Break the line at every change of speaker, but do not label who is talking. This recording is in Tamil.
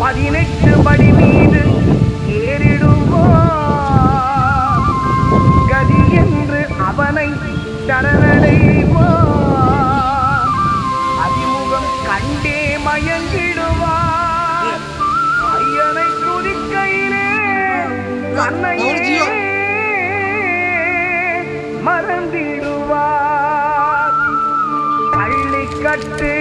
18 படி மீது ஏறிடுவார் கதி என்று அவனை சரணடைவார் அறிமுகம் கண்டே மயங்கிடுவார் ஐயனை துதிக்கையிலே தன்னையே மறந்திடுவார் பள்ளிக்கட்டு